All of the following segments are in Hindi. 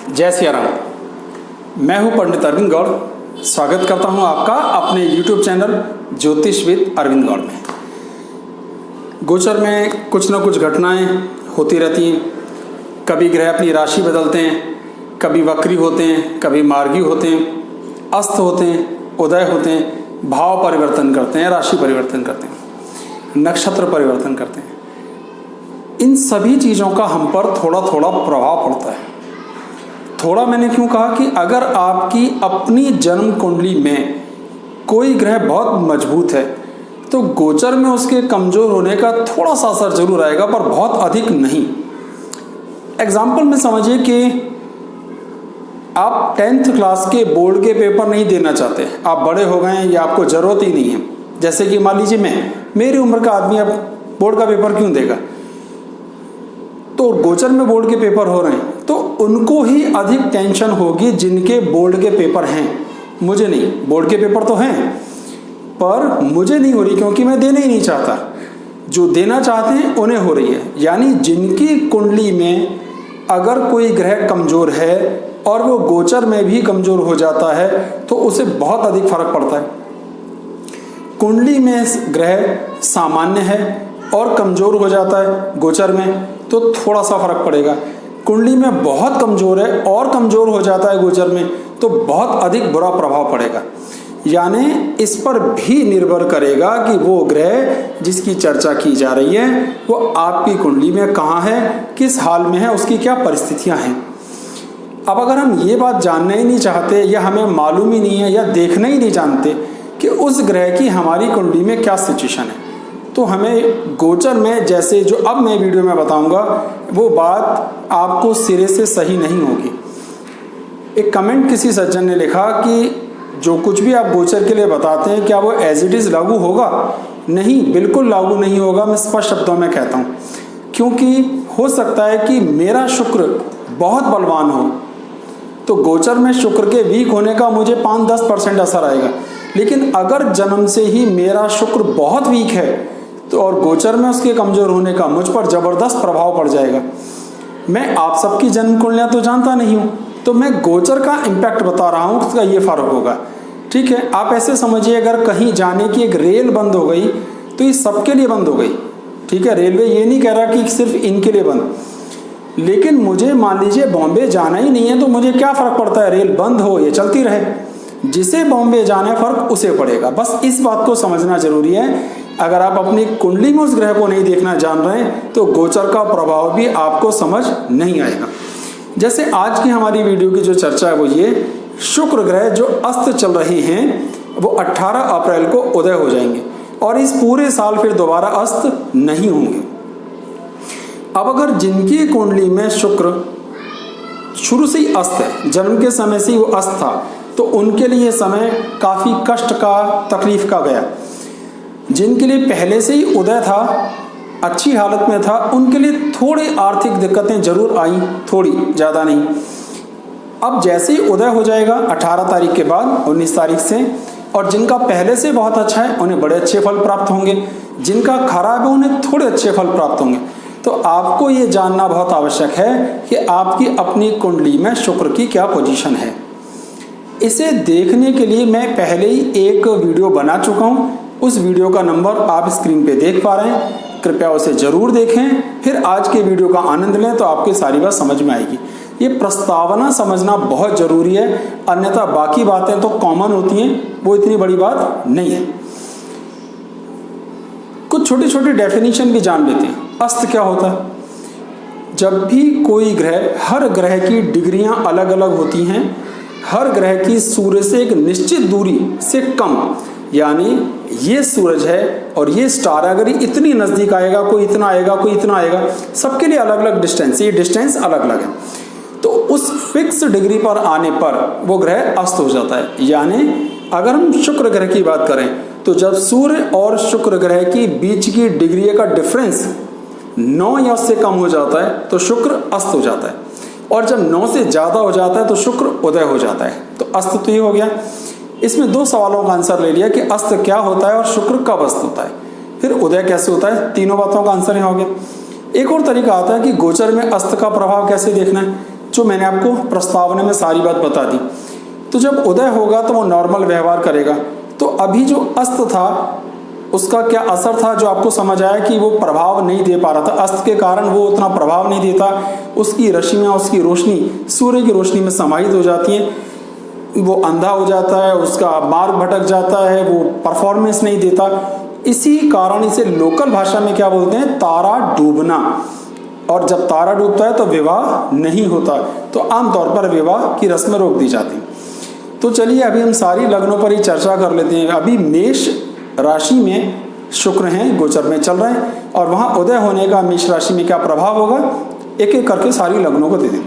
जय सिया राम। मैं हूं पंडित अरविंद गौड़। स्वागत करता हूं आपका अपने YouTube चैनल ज्योतिष विद अरविंद गौड़ में। गोचर में कुछ न कुछ घटनाएं होती रहती हैं। कभी ग्रह अपनी राशि बदलते हैं, कभी वक्री होते हैं, कभी मार्गी होते हैं, अस्त होते हैं, उदय होते हैं, भाव परिवर्तन करते हैं, राशि परिवर्तन करते हैं, नक्षत्र परिवर्तन करते हैं। इन सभी चीज़ों का हम पर थोड़ा थोड़ा प्रभाव पड़ता है। थोड़ा मैंने क्यों कहा कि अगर आपकी अपनी जन्म कुंडली में कोई ग्रह बहुत मजबूत है तो गोचर में उसके कमज़ोर होने का थोड़ा सा असर जरूर आएगा, पर बहुत अधिक नहीं। एग्जाम्पल में समझिए कि आप 10th क्लास के बोर्ड के पेपर नहीं देना चाहते, आप बड़े हो गए हैं या आपको ज़रूरत ही नहीं है। जैसे कि मान लीजिए मेरी उम्र का आदमी अब बोर्ड का पेपर क्यों देगा, तो गोचर में बोर्ड के पेपर हो रहे हैं तो उनको ही अधिक टेंशन होगी जिनके बोर्ड के पेपर हैं। मुझे नहीं, बोर्ड के पेपर तो हैं पर मुझे नहीं हो रही क्योंकि मैं देना ही नहीं चाहता। जो देना चाहते हैं उन्हें हो रही है। यानी जिनकी कुंडली में अगर कोई ग्रह कमज़ोर है और वो गोचर में भी कमज़ोर हो जाता है तो उसे बहुत अधिक फर्क पड़ता है। कुंडली में ग्रह सामान्य है और कमज़ोर हो जाता है गोचर में तो थोड़ा सा फर्क पड़ेगा। कुंडली में बहुत कमज़ोर है और कमज़ोर हो जाता है गोचर में तो बहुत अधिक बुरा प्रभाव पड़ेगा। यानी इस पर भी निर्भर करेगा कि वो ग्रह जिसकी चर्चा की जा रही है वो आपकी कुंडली में कहाँ है, किस हाल में है, उसकी क्या परिस्थितियाँ हैं। अब अगर हम ये बात जानना ही नहीं चाहते या हमें मालूम ही नहीं है या देखना ही नहीं जानते कि उस ग्रह की हमारी कुंडली में क्या सिचुएशन है, तो हमें गोचर में जैसे जो अब मैं वीडियो में बताऊंगा वो बात आपको सिरे से सही नहीं होगी। एक कमेंट किसी सज्जन ने लिखा कि जो कुछ भी आप गोचर के लिए बताते हैं क्या वो एज इट इज़ लागू होगा? नहीं, बिल्कुल लागू नहीं होगा। मैं स्पष्ट शब्दों में कहता हूँ, क्योंकि हो सकता है कि मेरा शुक्र बहुत बलवान हो तो गोचर में शुक्र के वीक होने का मुझे 5-10% असर आएगा। लेकिन अगर जन्म से ही मेरा शुक्र बहुत वीक है तो और गोचर में उसके कमज़ोर होने का मुझ पर ज़बरदस्त प्रभाव पड़ जाएगा। मैं आप सबकी जन्म कुंडलियाँ तो जानता नहीं हूँ, तो मैं गोचर का इम्पैक्ट बता रहा हूँ, उसका ये फ़र्क होगा। ठीक है, आप ऐसे समझिए अगर कहीं जाने की एक रेल बंद हो गई तो ये सबके लिए बंद हो गई। ठीक है, रेलवे ये नहीं कह रहा कि सिर्फ इनके लिए बंद, लेकिन मुझे मान लीजिए बॉम्बे जाना ही नहीं है तो मुझे क्या फ़र्क पड़ता है, रेल बंद हो या चलती रहे। जिसे बॉम्बे जाना है फ़र्क उसे पड़ेगा। बस इस बात को समझना जरूरी है। अगर आप अपनी कुंडली में उस ग्रह को नहीं देखना जान रहे हैं तो गोचर का प्रभाव भी आपको समझ नहीं आएगा। जैसे आज की हमारी वीडियो की जो चर्चा है वो ये, शुक्र ग्रह जो अस्त चल रहे हैं वो 18 अप्रैल को उदय हो जाएंगे और इस पूरे साल फिर दोबारा अस्त नहीं होंगे। अब अगर जिनकी कुंडली में शुक्र शुरू से ही अस्त है, जन्म के समय से ही वो अस्त था, तो उनके लिए समय काफ़ी कष्ट का, तकलीफ का गया। जिनके लिए पहले से ही उदय था, अच्छी हालत में था, उनके लिए थोड़ी आर्थिक दिक्कतें जरूर आई, थोड़ी, ज़्यादा नहीं। अब जैसे ही उदय हो जाएगा 18 तारीख के बाद 19 तारीख से, और जिनका पहले से बहुत अच्छा है उन्हें बड़े अच्छे फल प्राप्त होंगे, जिनका खराब है उन्हें थोड़े अच्छे फल प्राप्त होंगे। तो आपको ये जानना बहुत आवश्यक है कि आपकी अपनी कुंडली में शुक्र की क्या पोजीशन है। इसे देखने के लिए मैं पहले ही एक वीडियो बना चुका हूँ। उस वीडियो का नंबर आप स्क्रीन पे देख पा रहे हैं, कृपया उसे ज़रूर देखें, फिर आज के वीडियो का आनंद लें तो आपकी सारी बात समझ में आएगी। ये प्रस्तावना समझना बहुत ज़रूरी है, अन्यथा बाकी बातें तो कॉमन होती हैं, वो इतनी बड़ी बात नहीं है। कुछ छोटी छोटी डेफिनेशन भी जान लेते हैं। अस्त क्या होता है? जब भी कोई ग्रह, हर ग्रह की डिग्रियां अलग अलग होती हैं, हर ग्रह की सूर्य से एक निश्चित दूरी से कम, यानी ये सूरज है और ये स्टार अगर इतनी नज़दीक आएगा, कोई इतना आएगा, कोई इतना आएगा, सबके लिए अलग अलग डिस्टेंस, ये डिस्टेंस अलग अलग है, तो उस फिक्स डिग्री पर आने पर वो ग्रह अस्त हो जाता है। यानी अगर हम शुक्र ग्रह की बात करें तो जब सूर्य और शुक्र ग्रह की बीच की डिग्री का डिफरेंस 9 या उससे कम हो जाता है तो शुक्र अस्त हो जाता है, और जब 9 से ज़्यादा हो जाता है तो शुक्र उदय हो जाता है। तो अस्त तो ये हो गया। इसमें 2 सवालों का आंसर ले लिया कि अस्त क्या होता है और शुक्र कब अस्त होता है, फिर उदय कैसे होता है, तीनों बातों का आंसर यहाँ हो गया। एक और तरीका आता है कि गोचर में अस्त का प्रभाव कैसे देखना है। जो मैंने आपको प्रस्तावना में सारी बात बता दी। तो जब उदय होगा तो वो नॉर्मल व्यवहार करेगा। तो अभी जो अस्त था उसका क्या असर था, जो आपको समझ आया कि वो प्रभाव नहीं दे पा रहा था, अस्त के कारण वो उतना प्रभाव नहीं देता, उसकी रश्मियाँ, उसकी रोशनी सूर्य की रोशनी में समाहित हो जाती हैं, वो अंधा हो जाता है, उसका मार्ग भटक जाता है, वो परफॉर्मेंस नहीं देता। इसी कारण इसे लोकल भाषा में क्या बोलते हैं, तारा डूबना। और जब तारा डूबता है तो विवाह नहीं होता, तो आमतौर पर विवाह की रस्में रोक दी जाती। तो चलिए अभी हम सारी लग्नों पर ही चर्चा कर लेते हैं। अभी मेष राशि में शुक्र हैं, गोचर में चल रहे हैं, और वहाँ उदय होने का मेष राशि में क्या प्रभाव होगा, एक एक करके सारी लग्नों को दे दें।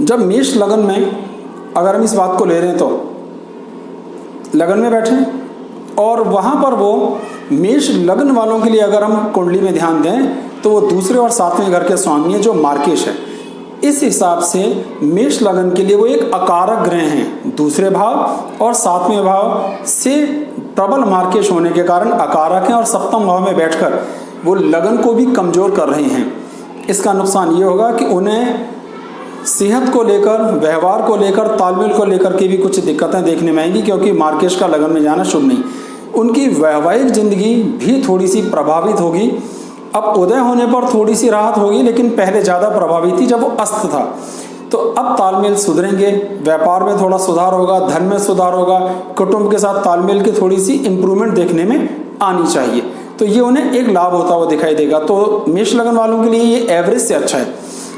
जब मेष लगन में अगर हम इस बात को ले रहे हैं तो लगन में बैठे, और वहाँ पर वो मेष लगन वालों के लिए अगर हम कुंडली में ध्यान दें तो वो दूसरे और सातवें घर के स्वामी है जो मार्केश है। इस हिसाब से मेष लगन के लिए वो एक अकारक ग्रह हैं, दूसरे भाव और सातवें भाव से प्रबल मार्केश होने के कारण अकारक हैं, और सप्तम भाव में बैठकर वो लगन को भी कमजोर कर रहे हैं। इसका नुकसान ये होगा कि उन्हें सेहत को लेकर, व्यवहार को लेकर, तालमेल को लेकर के भी कुछ दिक्कतें देखने में आएंगी, क्योंकि मार्केश का लगन में जाना शुभ नहीं। उनकी वैवाहिक जिंदगी भी थोड़ी सी प्रभावित होगी। अब उदय होने पर थोड़ी सी राहत होगी, लेकिन पहले ज़्यादा प्रभावित थी जब वो अस्त था। तो अब तालमेल सुधरेंगे, व्यापार में थोड़ा सुधार होगा, धन में सुधार होगा, कुटुंब के साथ तालमेल की थोड़ी सी इंप्रूवमेंट देखने में आनी चाहिए। तो ये उन्हें एक लाभ होता हुआ दिखाई देगा। तो मेष लगन वालों के लिए ये एवरेज से अच्छा है।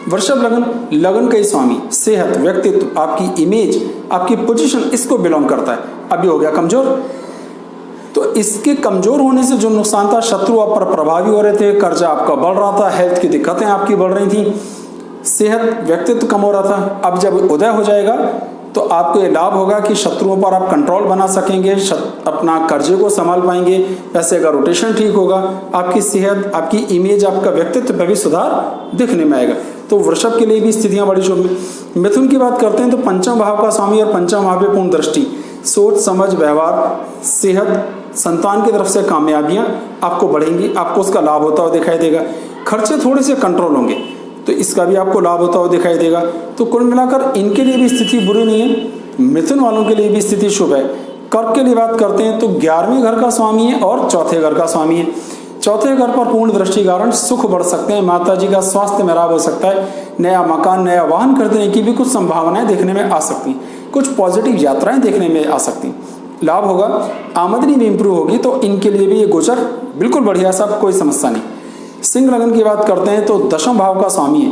वृषभ लगन, लगन का ही स्वामी सेहत, व्यक्तित्व, आपकी इमेज, आपकी पोजीशन, इसको बिलोंग करता है। अभी हो गया कमजोर। तो इसके कमजोर होने से जो नुकसान था, शत्रु आप पर प्रभावी हो रहे थे, कर्जा आपका बढ़ रहा था, हेल्थ की दिक्कतें आपकी बढ़ रही थी, सेहत, व्यक्तित्व कम हो रहा था। अब जब उदय हो जाएगा तो आपको ये लाभ होगा कि शत्रुओं पर आप कंट्रोल बना सकेंगे, अपना कर्जे को संभाल पाएंगे, पैसे का रोटेशन ठीक होगा, आपकी सेहत, आपकी इमेज, आपका व्यक्तित्व पर भी सुधार दिखने में आएगा। तो वृषभ के लिए भी स्थितियां बड़ी शुभ। मिथुन की बात करते हैं तो पंचम भाव का स्वामी और पंचम भाव पे पूर्ण दृष्टि, सोच समझ, व्यवहार, सेहत, संतान की तरफ से कामयाबियां आपको बढ़ेंगी, आपको उसका लाभ होता हुआ दिखाई देगा। खर्चे थोड़े से कंट्रोल होंगे तो इसका भी आपको लाभ होता हुआ दिखाई देगा। तो कुल मिलाकर इनके लिए भी स्थिति बुरी नहीं है। मिथुन वालों के लिए भी स्थिति शुभ है। कर्क के लिए बात करते हैं तो 11वें घर का स्वामी है और चौथे घर का स्वामी है। चौथे घर पर पूर्ण दृष्टि कारण सुख बढ़ सकते हैं, माता जी का स्वास्थ्य में लाभ हो सकता है, नया मकान, नया वाहन खरीदने की भी कुछ संभावनाएं देखने में आ सकती हैं, कुछ पॉजिटिव यात्राएं देखने में आ सकती, लाभ होगा, आमदनी भी इंप्रूव होगी। तो इनके लिए भी ये गोचर बिल्कुल बढ़िया, सब कोई समस्या नहीं। सिंह लगन की बात करते हैं तो दशम भाव का स्वामी है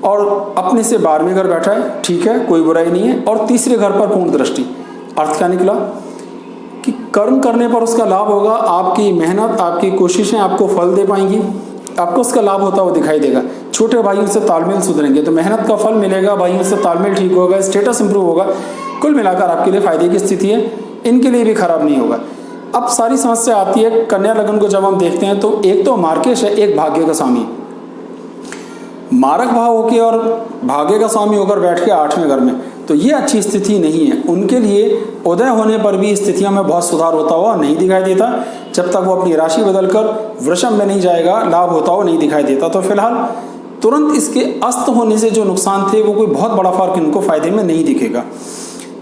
और अपने से 12वें घर बैठा है, ठीक है, कोई बुराई नहीं है, और तीसरे घर पर पूर्ण दृष्टि। अर्थ क्या निकला कि कर्म करने पर उसका लाभ होगा, आपकी मेहनत, आपकी कोशिशें आपको फल दे पाएंगी, आपको उसका लाभ होता हुआ दिखाई देगा। छोटे भाइयों से तालमेल सुधरेंगे तो मेहनत का फल मिलेगा, भाइयों से तालमेल ठीक होगा, स्टेटस इंप्रूव होगा। कुल मिलाकर आपके लिए फायदे की स्थिति है, इनके लिए भी खराब नहीं होगा। अब सारी समस्या आती है कन्या लगन को जब हम देखते हैं तो एक तो मार्केश है, एक भाग्य का स्वामी, मारक भाव होकर और भाग्य का स्वामी होकर बैठ के 8वें घर में, तो ये अच्छी स्थिति नहीं है। उनके लिए उदय होने पर भी स्थितियों में बहुत सुधार होता हुआ नहीं दिखाई देता, जब तक वो अपनी राशि बदलकर वृषभ में नहीं जाएगा लाभ होता हुआ नहीं दिखाई देता। तो फिलहाल तुरंत इसके अस्त होने से जो नुकसान थे वो कोई बहुत बड़ा फर्क इनको फायदे में नहीं दिखेगा।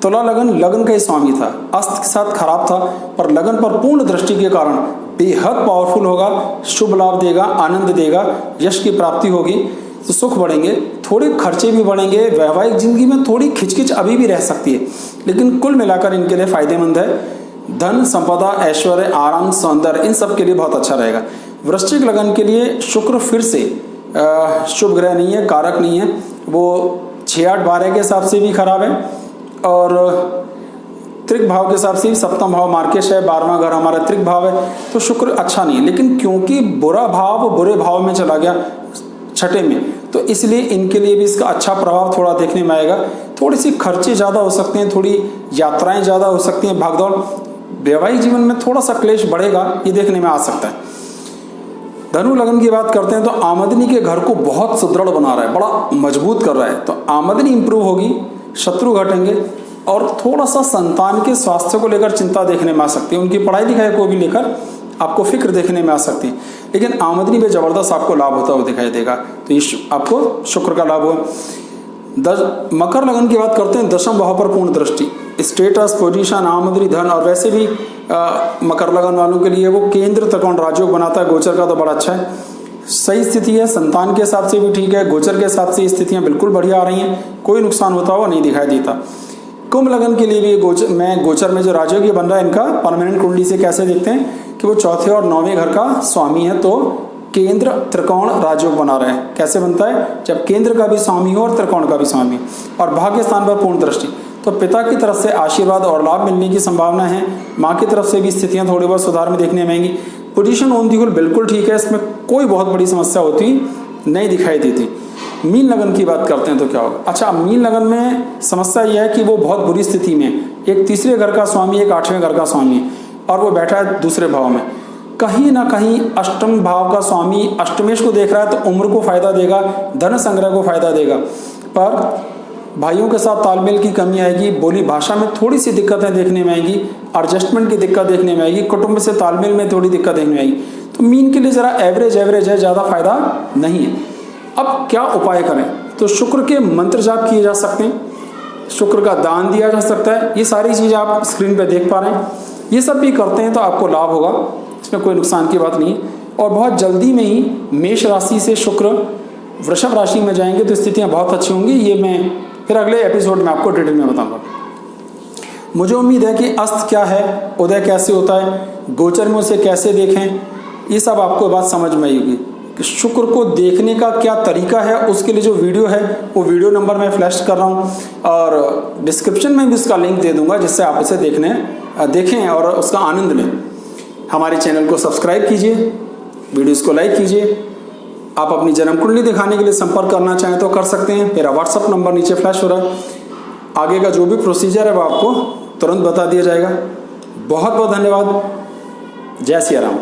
तुला लगन, लगन का ही स्वामी था, अस्त के साथ खराब था, पर लगन पर पूर्ण दृष्टि के कारण बेहद पावरफुल होगा, शुभ लाभ देगा, आनंद देगा, यश की प्राप्ति होगी, तो सुख बढ़ेंगे, थोड़े खर्चे भी बढ़ेंगे, वैवाहिक जिंदगी में थोड़ी खिचखिच अभी भी रह सकती है, लेकिन कुल मिलाकर इनके लिए फायदेमंद है। धन, संपदा, ऐश्वर्य, आराम, सौंदर्य, इन सब के लिए बहुत अच्छा रहेगा। वृश्चिक लगन के लिए शुक्र फिर से शुभ ग्रह नहीं है, कारक नहीं है, वो 6, 8, 12 के हिसाब से भी खराब है, और त्रिक भाव के हिसाब से सप्तम भाव मार्केश है, 12वां घर हमारा त्रिक भाव है, तो शुक्र अच्छा नहीं है। लेकिन क्योंकि बुरा भाव बुरे भाव में चला गया 6ठे में, तो इसलिए इनके लिए भी इसका अच्छा प्रभाव थोड़ा देखने में आएगा। थोड़ी सी खर्चे ज़्यादा हो सकते हैं, थोड़ी यात्राएं ज़्यादा हो सकती हैं, भागदौड़, वैवाहिक जीवन में थोड़ा सा क्लेश बढ़ेगा, ये देखने में आ सकता है। धनु लगन की बात करते हैं तो आमदनी के घर को बहुत सुदृढ़ बना रहा है, बड़ा मजबूत कर रहा है, तो आमदनी इंप्रूव होगी, शत्रु घटेंगे, और थोड़ा सा संतान के स्वास्थ्य को लेकर चिंता देखने में आ सकती है। उनकी पढ़ाई लिखाई को भी लेकर आपको फिक्र देखने में आ सकती है, लेकिन आमदनी में ज़बरदस्त आपको लाभ होता हुआ दिखाई देगा। तो ये आपको शुक्र का लाभ हुआ। मकर लगन की बात करते हैं, दशम भाव पर पूर्ण दृष्टि, स्टेटस, पोजीशन, आमदनी, धन, और वैसे भी मकर लगन वालों के लिए वो केंद्र त्रिकोण राजयोग बनाता है। गोचर का तो बड़ा अच्छा है, सही स्थिति है, संतान के हिसाब से भी ठीक है, गोचर के हिसाब से स्थितियाँ बिल्कुल बढ़िया आ रही हैं, कोई नुकसान होता हुआ नहीं दिखाई देता। कुंभ लगन के लिए भी गोचर में जो राजयोग बन रहा है, इनका परमानेंट कुंडली से कैसे देखते हैं कि वो चौथे और 9वें घर का स्वामी है, तो केंद्र त्रिकोण राजयोग बना रहे हैं। कैसे बनता है? जब केंद्र का भी स्वामी हो और त्रिकोण का भी स्वामी, और भाग्य स्थान पर पूर्ण दृष्टि, तो पिता की तरफ से आशीर्वाद और लाभ मिलने की संभावना है। माँ की तरफ से भी स्थितियाँ थोड़ी बहुत सुधार में देखने में आएंगी। पोजीशन ऑन दी होल बिल्कुल ठीक है, इसमें कोई बहुत बड़ी समस्या होती नहीं दिखाई देती। मीन लगन की बात करते हैं तो क्या होगा? अच्छा, मीन लगन में समस्या यह है कि वो बहुत बुरी स्थिति में, एक तीसरे घर का स्वामी, एक 8वें घर का स्वामी, और वो बैठा है दूसरे भाव में। कहीं ना कहीं अष्टम भाव का स्वामी अष्टमेश को देख रहा है, तो उम्र को फायदा देगा, धन संग्रह को फायदा देगा, पर भाइयों के साथ तालमेल की कमी आएगी, बोली भाषा में थोड़ी सी दिक्कतें देखने में आएगी, एडजस्टमेंट की दिक्कत देखने में आएगी, कुटुंब से तालमेल में थोड़ी दिक्कत देखने में आएगी। तो मीन के लिए ज़रा एवरेज है, ज़्यादा फायदा नहीं है। अब क्या उपाय करें? तो शुक्र के मंत्र जाप किए जा सकते हैं, शुक्र का दान दिया जा सकता है, ये सारी चीज़ें आप स्क्रीन पर देख पा रहे हैं। ये सब भी करते हैं तो आपको लाभ होगा, इसमें कोई नुकसान की बात नहीं। और बहुत जल्दी में ही मेष राशि से शुक्र वृषभ राशि में जाएंगे तो स्थितियाँ बहुत अच्छी होंगी। ये मैं फिर अगले एपिसोड में आपको डिटेल में बताऊंगा। मुझे उम्मीद है कि अस्त क्या है, उदय कैसे होता है, गोचर में उसे कैसे देखें, ये सब आपको बात समझ में आएगी कि शुक्र को देखने का क्या तरीका है। उसके लिए जो वीडियो है वो वीडियो नंबर मैं फ्लैश कर रहा हूँ, और डिस्क्रिप्शन में भी उसका लिंक दे दूंगा, जिससे आप इसे देखें और उसका आनंद लें। हमारे चैनल को सब्सक्राइब कीजिए, वीडियोस को लाइक कीजिए। आप अपनी जन्म कुंडली दिखाने के लिए संपर्क करना चाहें तो कर सकते हैं, मेरा व्हाट्सअप नंबर नीचे फ्लैश हो रहा है। आगे का जो भी प्रोसीजर है वो आपको तुरंत बता दिया जाएगा। बहुत बहुत धन्यवाद। जय सिया राम।